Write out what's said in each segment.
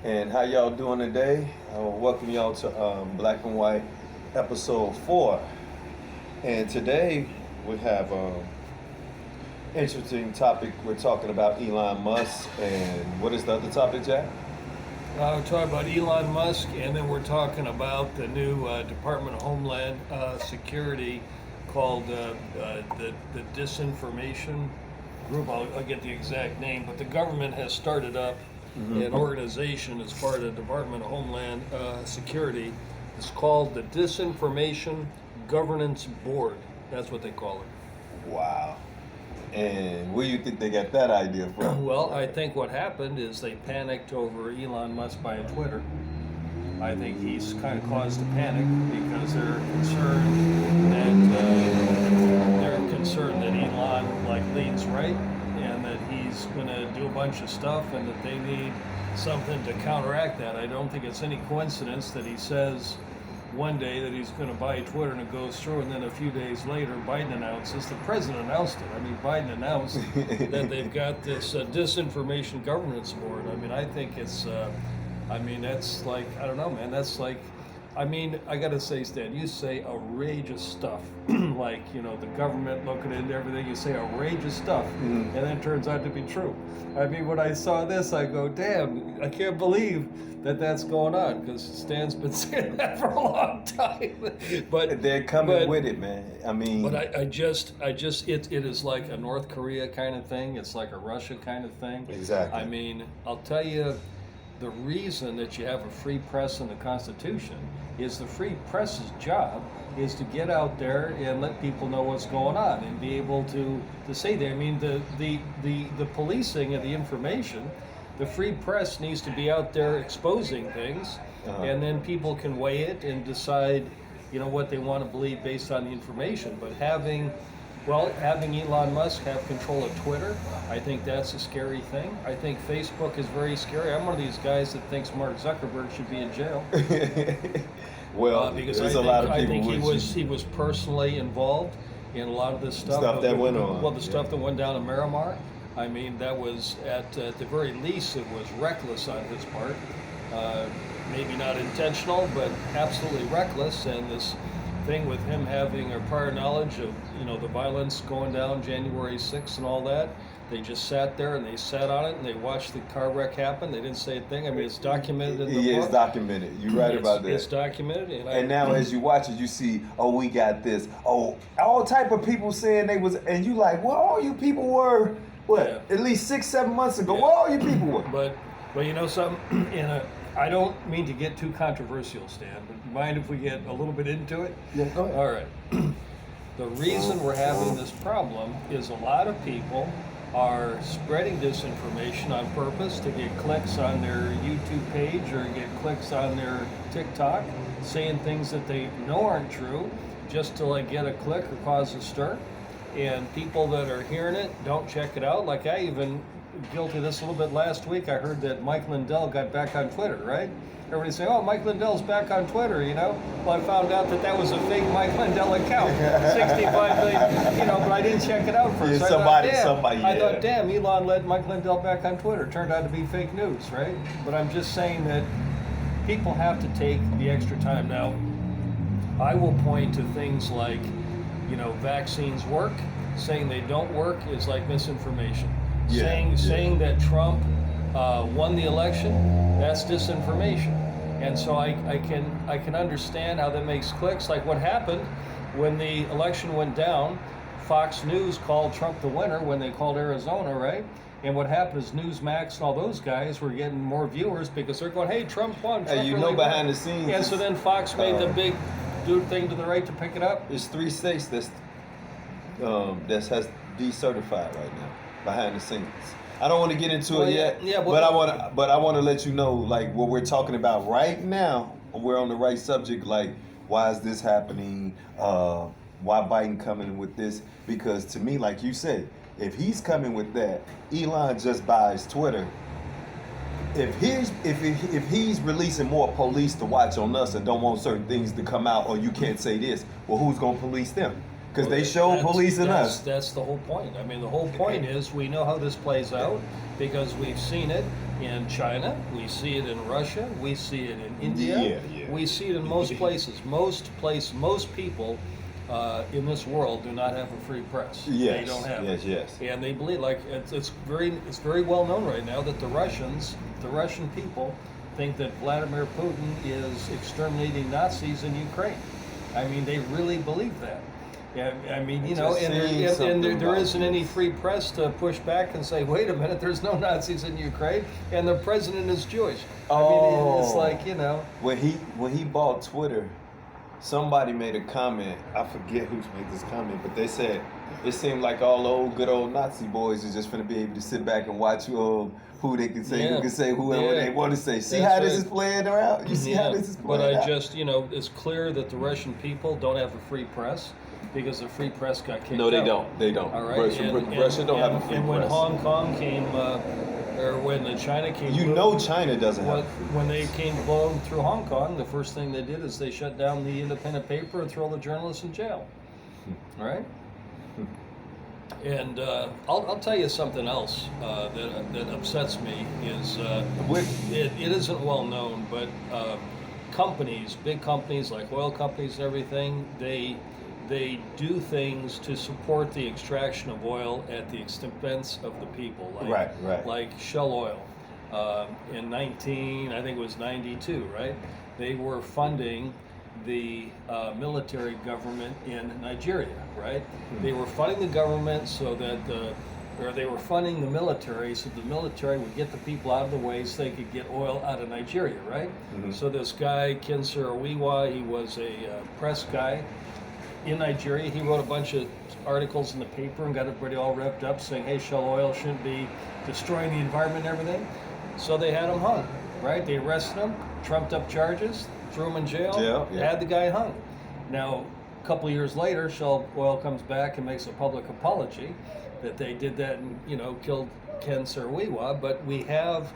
And how y'all doing today? I will welcome y'all to Black and White episode 4. And today we have interesting topic. We're talking about Elon Musk. And what is the other topic, Jack? We're talking about Elon Musk, and then we're talking about the new Department of Homeland Security called the Disinformation Group. I'll get the exact name, but the government has started up an organization as part of the Department of Homeland Security. It's called the Disinformation Governance Board. That's what they call it. Wow. And where do you think they got that idea from? Well, I think what happened is they panicked over Elon Musk buying Twitter. I think he's kind of caused a panic because they're concerned that Elon leads right, and that he's going to do a bunch of stuff, and that they need something to counteract that. I don't think it's any coincidence that he says one day that he's going to buy Twitter and it goes through, and then a few days later Biden announces, the president announced it. I mean, Biden announced that they've got this disinformation governance board. I mean, I think it's, that's like, I don't know, man, that's like, I got to say, Stan, you say outrageous stuff, like, the government looking into everything, you say outrageous stuff, and then it turns out to be true. I mean, when I saw this, I go, damn, I can't believe that that's going on, because Stan's been saying that for a long time. But they're coming with it, man. I mean, but it is like a North Korea kind of thing. It's like a Russia kind of thing. Exactly. I mean, I'll tell you, the reason that you have a free press in the Constitution is the free press's job is to get out there and let people know what's going on and be able to say that. I mean, the policing of the information, the free press needs to be out there exposing things, and then people can weigh it and decide, what they want to believe based on the information. But having Elon Musk have control of Twitter, I think that's a scary thing. I think Facebook is very scary. I'm one of these guys that thinks Mark Zuckerberg should be in jail. Well, because there's a lot of people. I think he was personally involved in a lot of this stuff. Stuff that went on. Well, the stuff that went down in Miramar. I mean, that was at the very least, it was reckless on his part. Maybe not intentional, but absolutely reckless. And this thing with him having a prior knowledge of the violence going down January 6th and all that, they just sat there and they sat on it and they watched the car wreck happen. They didn't say a thing. I mean, it's documented in the book. Yeah, it's documented. You're right about that. It's documented. And now as you watch it, you see, we got this. All type of people saying they was, and you like, well, all you people were, at least 6-7 months ago, well, all you people were. But something, I don't mean to get too controversial, Stan, but mind if we get a little bit into it? Yeah, go ahead. All right. The reason we're having this problem is a lot of people are spreading disinformation on purpose to get clicks on their YouTube page or get clicks on their TikTok, saying things that they know aren't true just to get a click or cause a stir. And people that are hearing it don't check it out. Like I even guilty of this a little bit last week. I heard that Mike Lindell got back on Twitter, right? Everybody say, "Oh, Mike Lindell's back on Twitter," Well, I found out that was a fake Mike Lindell account, 65 million, but I didn't check it out first. Yeah, I thought, damn, Elon let Mike Lindell back on Twitter. Turned out to be fake news, right? But I'm just saying that people have to take the extra time. Now, I will point to things like, vaccines work. Saying they don't work is like misinformation. Saying that Trump won the election, that's disinformation. And so I can understand how that makes clicks. Like what happened when the election went down, Fox News called Trump the winner when they called Arizona, right? And what happened is Newsmax and all those guys were getting more viewers because they're going, hey, Trump won. Trump behind the scenes. And so then Fox made the big thing to the right to pick it up. There's 3 states that has decertified right now behind the scenes. I don't want to get into it yet, but I want to let you know, like, what we're talking about right now. We're on the right subject. Like, why is this happening? Why Biden coming with this? Because to me, like you said, if he's coming with that, Elon just buys Twitter. If he's releasing more police to watch on us and don't want certain things to come out, or you can't say this, well, who's gonna police them? Because they show policing us. That's the whole point. I mean, the whole point is we know how this plays out because we've seen it. in China, we see it in Russia, we see it in India, we see it in most places. Most people in this world do not have a free press. Yes, they don't have yes, it. yes. And they believe, like it's very well known right now that the Russian people think that Vladimir Putin is exterminating Nazis in Ukraine. I mean, they really believe that. Yeah, I mean, and there isn't any free press to push back and say, wait a minute, there's no Nazis in Ukraine, and the president is Jewish. I mean, it's like, When he bought Twitter, somebody made a comment. I forget who made this comment, but they said it seemed like all the old good old Nazi boys is just going to be able to sit back and watch who they can say, who can say whoever they want to say. See how this is playing out? You see how this is playing out? But it's clear that the Russian people don't have a free press because the free press got kicked out. No, they don't. They don't. All right. Russia don't have a free press. And when Hong Kong came, or when China came, China doesn't have. When they came blowing through Hong Kong, the first thing they did is they shut down the independent paper and threw all the journalists in jail. All right. And I'll tell you something else that upsets me is it isn't well known, but big companies like oil companies and everything, they do things to support the extraction of oil at the expense of the people. Like Shell Oil in I think it was 92, right? They were funding the military government in Nigeria, right? They were funding the government so that they were funding the military so the military would get the people out of the way so they could get oil out of Nigeria, right? So this guy, Ken Saro-Wiwa, he was a press guy in Nigeria. He wrote a bunch of articles in the paper and got everybody all revved up saying, hey, Shell Oil shouldn't be destroying the environment and everything. So they had him hung, right? They arrested him, trumped up charges, threw him in jail, had the guy hung. Now, a couple of years later, Shell Oil comes back and makes a public apology that they did that and, killed Ken Saro-Wiwa, but we have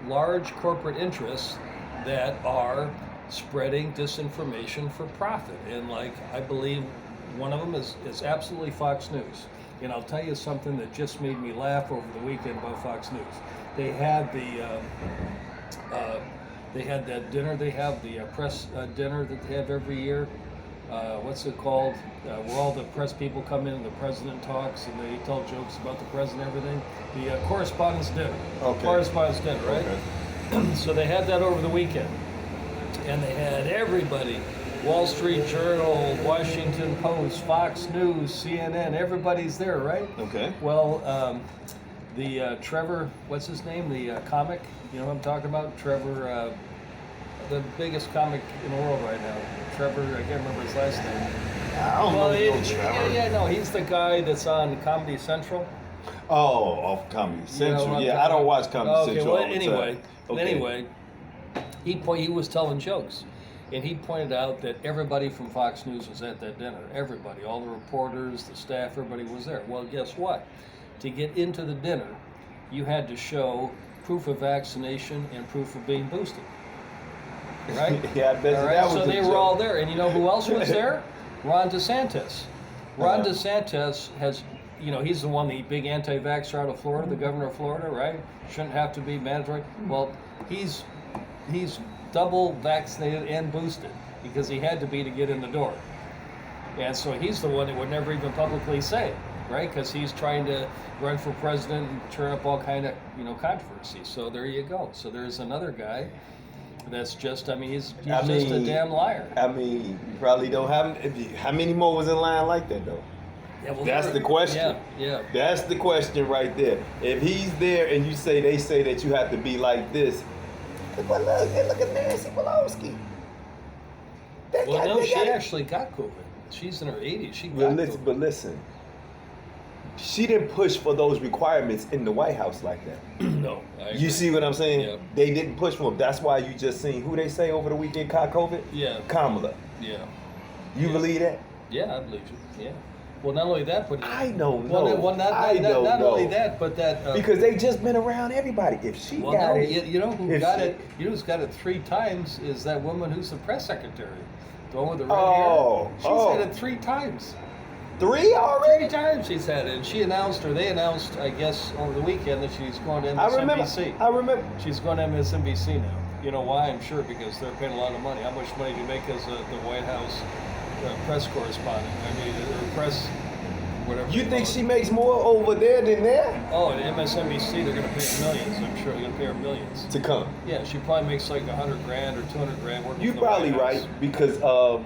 large corporate interests that are spreading disinformation for profit. And I believe one of them is absolutely Fox News. And I'll tell you something that just made me laugh over the weekend about Fox News. They had that dinner. They have the press dinner that they have every year. What's it called? Where all the press people come in and the president talks and they tell jokes about the president and everything. The correspondence dinner. Okay. Correspondence dinner, right? Okay. So they had that over the weekend. And they had everybody, Wall Street Journal, Washington Post, Fox News, CNN, everybody's there, right? Okay. Well, the Trevor, what's his name? The comic, you know what I'm talking about? Trevor, the biggest comic in the world right now. Trevor, I can't remember his last name. I don't know Trevor. No, he's the guy that's on Comedy Central. Oh, off Comedy Central. I don't watch Comedy Central. Well, anyway, he was telling jokes, and he pointed out that everybody from Fox News was at that dinner. Everybody, all the reporters, the staff, everybody was there. Well, guess what? To get into the dinner, you had to show proof of vaccination and proof of being boosted. Right? Yeah, I bet that was so they were all there. And you know who else was there? Ron DeSantis. Ron DeSantis has, he's the one, the big anti-vaxxer out of Florida, the governor of Florida, right? Shouldn't have to be mandatory. Well, he's double vaccinated and boosted because he had to be to get in the door. And so he's the one that would never even publicly say, right? Because he's trying to run for president and turn up all kind of, controversy. So there you go. So there's another guy that's just, he's just a damn liar. You probably don't have, how many more was in line like that though? Yeah, well, that's the question. Yeah. That's the question right there. If he's there and they say that you have to be like this, but look at Nancy Pelosi. She actually got COVID. She's in her 80s. She got COVID. But listen, she didn't push for those requirements in the White House like that. No. You see what I'm saying? Yeah. They didn't push for them. That's why you just seen who they say over the weekend caught COVID? Yeah. Kamala. Yeah. You believe that? Yeah, I believe you. Yeah. Well, not only that, but I don't know. Not only that, but that because they just been around everybody. If she got it, you know who got it? You know who's got it 3 times is that woman who's the press secretary, the one with the red hair. She's had it 3 times. 3 already? 3 times she's had it. And she announced, or they announced, I guess, over the weekend that she's going to MSNBC. I remember. She's going to MSNBC now. You know why? I'm sure because they're paying a lot of money. How much money do you make as the White House press correspondent? I mean, or press, whatever. You think she makes more over there than there? Oh, at MSNBC, they're going to pay her millions. I'm sure they're going to pay her millions. To come. Yeah, she probably makes like $100 grand or $200 grand working You for the probably White right, House. because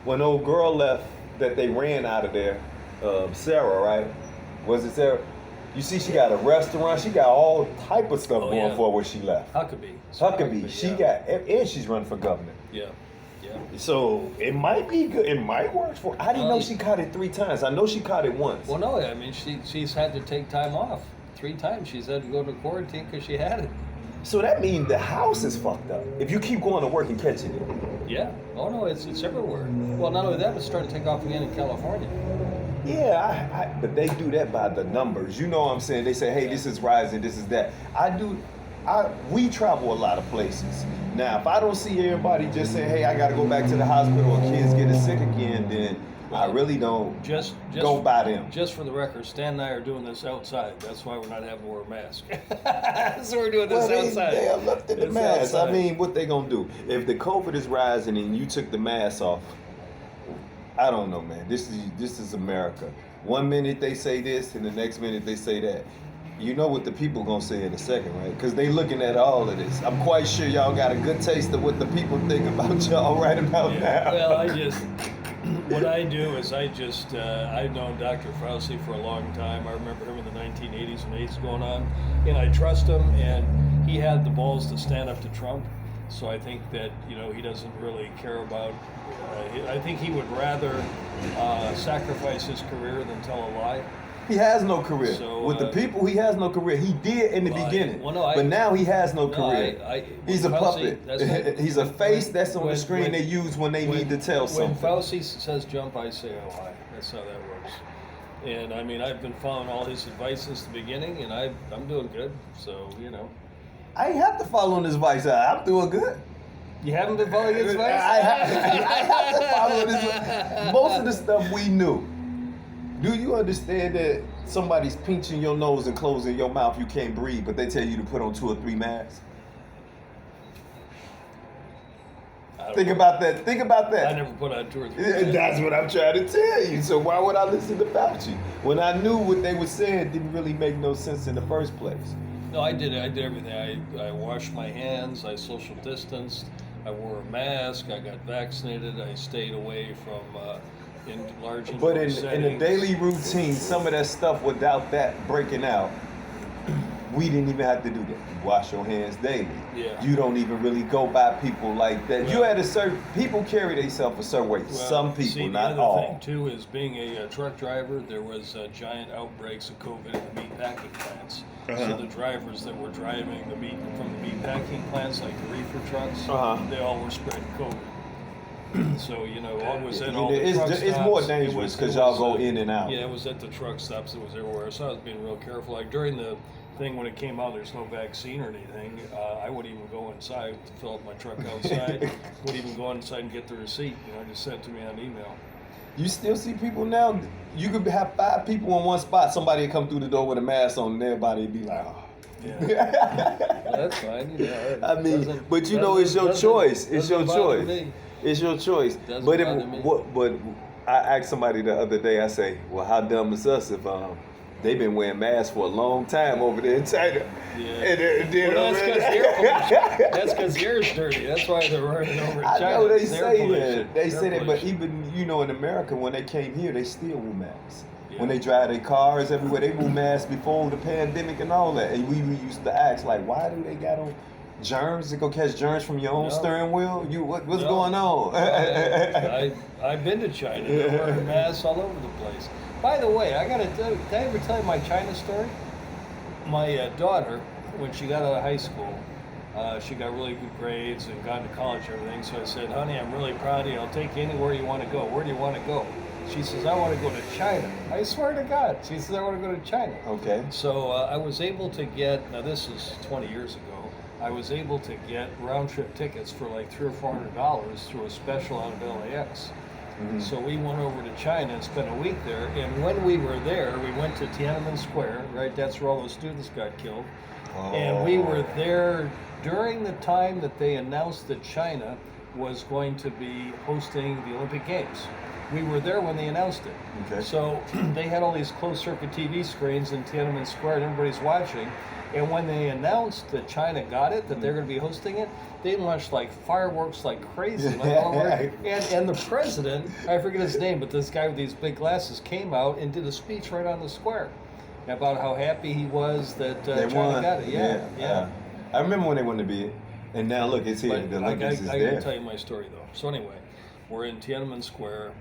when old girl left that they ran out of there, Sarah, right? Was it Sarah? You see, she got a restaurant. She got all type of stuff going for her when she left. Huckabee. Huckabee. She yeah. got, and she's running for governor. Yeah. Yeah. So it might be good. It might work for her. I didn't know she caught it 3 times. I know she caught it once. Well, no, I mean, she's had to take time off. 3 times she's had to go to quarantine because she had it. So that means the house is fucked up. If you keep going to work and catching it. Yeah. Oh, no, it's everywhere. Well, not only that, it's starting to take off again in California. Yeah, but they do that by the numbers. You know what I'm saying? They say, hey, this is rising, this is that. We travel a lot of places. Now, if I don't see everybody just saying, hey, I got to go back to the hospital or kids getting sick again, then I really don't go by them. Just for the record, Stan and I are doing this outside. That's why we're not having to wear a mask. So we're doing this outside. They are lifting the It's mask. outside. I mean, what they going to do? If the COVID is rising and you took the mask off, I don't know, man. This is America. One minute they say this, and the next minute they say that. You know what the people gonna say in a second, right? Because they looking at all of this. I'm quite sure y'all got a good taste of what the people think about y'all right about now. Well, what I do is I've known Dr. Fauci for a long time. I remember him in the 1980s when AIDS was going on, and I trust him, and he had the balls to stand up to Trump. So I think that, he doesn't really care about, I think he would rather sacrifice his career than tell a lie. He has no career. So, with the people, he has no career. He did in the beginning. But now he has no career. He's a puppet. He's a face that's on the screen they use when they need to tell something. When Fauci says jump, I say oh hi. That's how that works. And I mean, I've been following all his advice since the beginning, and I'm doing good. So, I ain't have to follow his advice. I'm doing good. You haven't been following his advice? I have to follow his. Most of the stuff we knew. Do you understand that somebody's pinching your nose and closing your mouth, you can't breathe, but they tell you to put on 2 or 3 masks? Think about that. I never put on 2 or 3 masks. That's what I'm trying to tell you. So why would I listen to Fauci? When I knew what they were saying didn't really make no sense in the first place. No, I did everything. I washed my hands, I social distanced, I wore a mask, I got vaccinated, I stayed away from in large But in settings. the daily routine, some of that stuff without that breaking out, we didn't even have to do that. You wash your hands daily. Yeah. You don't even really go by people like that. Well, you had a certain people carry themselves a certain way. Well, Some people, not the all. other thing too is being a truck driver, there was giant outbreaks of COVID in the meat packing plants. So the drivers that were driving the meat from the meat packing plants, like the reefer trucks, they all were spreading COVID. So it was at all the truck It's stops. more dangerous because y'all go in and out. Yeah, it was at the truck stops. It was everywhere. So I was being real careful. Like during the thing when it came out, there's no vaccine or anything. I wouldn't even go inside to fill up my truck outside. Wouldn't even go inside and get the receipt. Just sent it to me on email. You still see people now. You could have 5 people in one spot. Somebody would come through the door with a mask on, and everybody would be like, "Oh." Yeah. Well, that's fine. I mean, but it's your choice. It's your choice. It's your choice. But I asked somebody the other day. I say, "Well, how dumb is us if they've been wearing masks for a long time over there in China?" Yeah. That's because the air's dirty. That's why they're running over China. I know they say that. They say that, but even in America, when they came here, they still wear masks. When they drive their cars everywhere, they wore masks before the pandemic and all that. And we used to ask, like, why do they got on germs? They go catch germs from your own steering wheel? What's going on? I've been to China. They're wearing masks all over the place. By the way, I gotta tell you, did I ever tell you my China story? My daughter, when she got out of high school, she got really good grades and got into college and everything. So I said, honey, I'm really proud of you. I'll take you anywhere you want to go. Where do you want to go? She says, I want to go to China. I swear to God. She says, I want to go to China. Okay. So I was able to get, now this is 20 years ago, I was able to get round-trip tickets for like $300 or $400 through a special out of LAX. So we went over to China and spent a week there. And when we were there, we went to Tiananmen Square, right? That's where all those students got killed. And we were there during the time that they announced that China was going to be hosting the Olympic Games. We were there when they announced it. Okay. So they had all these closed circuit TV screens in Tiananmen Square and everybody's watching. And when they announced that China got it, that they're going to be hosting it, they launched like fireworks like crazy. Like all over. And the president, I forget his name, but this guy with these big glasses came out and did a speech right on the square about how happy he was that China got it. Yeah. I remember when they wanted to be it. And now look, it's here. The Olympics is I there. gotta tell you my story though. So anyway, we're in Tiananmen Square.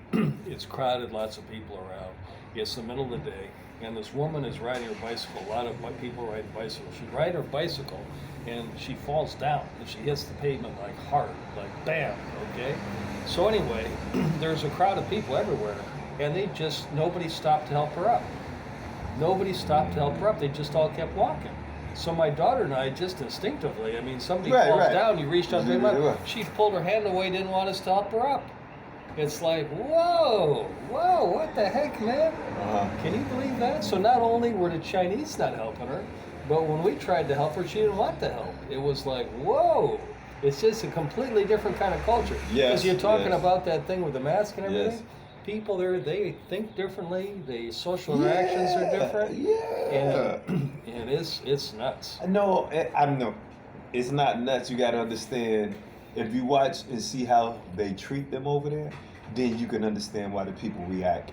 It's crowded, lots of people around. It's the middle of the day, and this woman is riding her bicycle. A lot of people ride bicycles. She rides her bicycle, and she falls down, and she hits the pavement like hard, like bam. Okay. So anyway, there's a crowd of people everywhere, and nobody stopped to help her up. Nobody stopped to help her up. They just all kept walking. So my daughter and I just instinctively, I mean, somebody falls down, you reached out to her, she pulled her hand away, didn't want us to help her up. It's like, whoa, what the heck, man? Can you believe that? So not only were the Chinese not helping her, but when we tried to help her, she didn't want the help. It was like, whoa. It's just a completely different kind of culture. Because you're talking about that thing with the mask and everything. Yes. People there, they think differently. The social interactions are different. And it's nuts. No, I know. It's not nuts. You got to understand. If you watch and see how they treat them over there, then you can understand why the people react